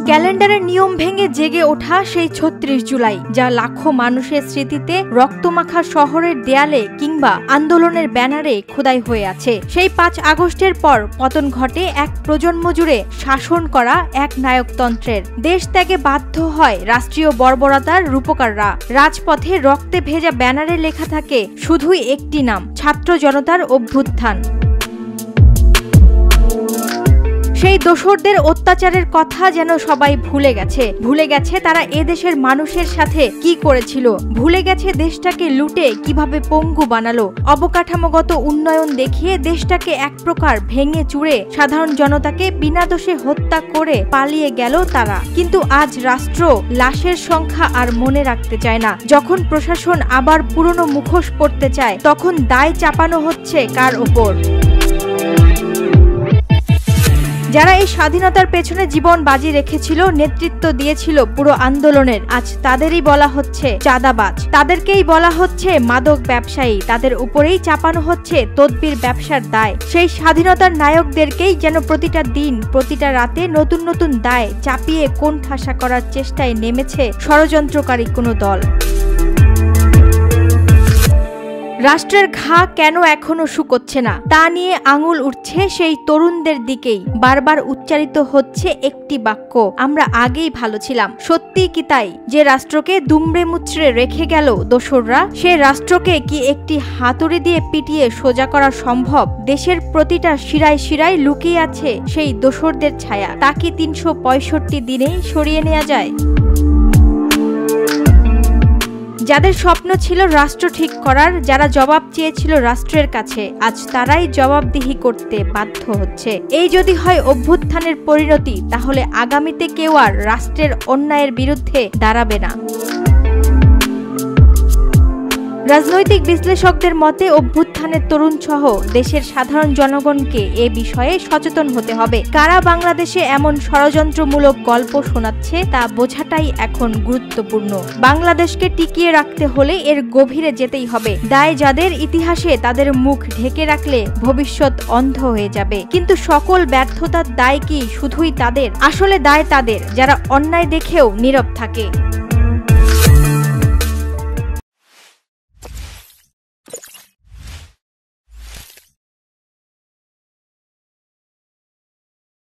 ক্যালেন্ডারের নিয়ম ভেঙে জেগে ওঠা সেই ৩৬ জুলাই, যা লাখো মানুষের স্মৃতিতে রক্তমাখা শহরের দেয়ালে কিংবা আন্দোলনের ব্যানারে খোদাই হয়ে আছে। সেই ৫ আগস্টের পর পতন ঘটে এক প্রজন্ম জুড়ে শাসন করা এক নায়কতন্ত্রের। দেশ ত্যাগে বাধ্য হয় রাষ্ট্রীয় বর্বরতার রূপকাররা। রাজপথে রক্তে ভেজা ব্যানারে লেখা থাকে শুধুই একটি নাম, ছাত্র জনতার অভ্যুত্থান। সেই দোসরদের অত্যাচারের কথা যেন সবাই ভুলে গেছে তারা এদেশের মানুষের সাথে কি করেছিল, ভুলে গেছে দেশটাকে লুটে কিভাবে পঙ্গু বানালো। অবকাঠামোগত উন্নয়ন দেখিয়ে দেশটাকে এক প্রকার ভেঙে চুরে সাধারণ জনতাকে বিনা দোষে হত্যা করে পালিয়ে গেল তারা। কিন্তু আজ রাষ্ট্র লাশের সংখ্যা আর মনে রাখতে চায় না। যখন প্রশাসন আবার পুরনো মুখোশ পড়তে চায়, তখন দায় চাপানো হচ্ছে কার ওপর? যারা এই স্বাধীনতার পেছনে জীবন বাজি রেখেছিল, নেতৃত্ব দিয়েছিল পুরো আন্দোলনের, আজ তাদেরই বলা হচ্ছে চাঁদাবাজ, তাদেরকেই বলা হচ্ছে মাদক ব্যবসায়ী, তাদের উপরেই চাপানো হচ্ছে তদবির ব্যবসার দায়। সেই স্বাধীনতার নায়কদেরকেই যেন প্রতিটা দিন, প্রতিটা রাতে নতুন নতুন দায় চাপিয়ে কোণঠাসা করার চেষ্টায় নেমেছে ষড়যন্ত্রকারী কোনো দল। রাষ্ট্রের ঘা কেন এখনো শুকোচ্ছে না তা নিয়ে আঙুল উঠছে সেই তরুণদের দিকেই। বারবার উচ্চারিত হচ্ছে একটি বাক্য, আমরা আগেই ভালো ছিলাম। সত্যি কি তাই? যে রাষ্ট্রকে দুমড়ে মুচড়ে রেখে গেল দোসররা, সে রাষ্ট্রকে কি একটি হাতুড়ি দিয়ে পিটিয়ে সোজা করা সম্ভব? দেশের প্রতিটা শিরায় শিরায় লুকিয়ে আছে সেই দোসরদের ছায়া। তা কি ৩৬৫ দিনেই সরিয়ে নেওয়া যায়? যাদের স্বপ্ন ছিল রাষ্ট্র ঠিক করার, যারা জবাব চেয়েছিল রাষ্ট্রের কাছে, আজ তারাই জবাবদিহি করতে বাধ্য হচ্ছে। এই যদি হয় অভ্যুত্থানের পরিণতি, তাহলে আগামীতে কেউ আর রাষ্ট্রের অন্যায়ের বিরুদ্ধে দাঁড়াবে না। রাজনৈতিক বিশ্লেষকদের মতে অভ্যুত্থানের তরুণ সহ দেশের সাধারণ জনগণকে এ বিষয়ে সচেতন হতে হবে। কারা বাংলাদেশে এমন ষড়যন্ত্রমূলক গল্প শোনাচ্ছে তা বোঝাটাই এখন গুরুত্বপূর্ণ। বাংলাদেশকে টিকিয়ে রাখতে হলে এর গভীরে যেতেই হবে। দায় যাদের, ইতিহাসে তাদের মুখ ঢেকে রাখলে ভবিষ্যৎ অন্ধ হয়ে যাবে। কিন্তু সকল ব্যর্থতার দায় কি শুধুই তাদের? আসলে দায় তাদের যারা অন্যায় দেখেও নীরব থাকে।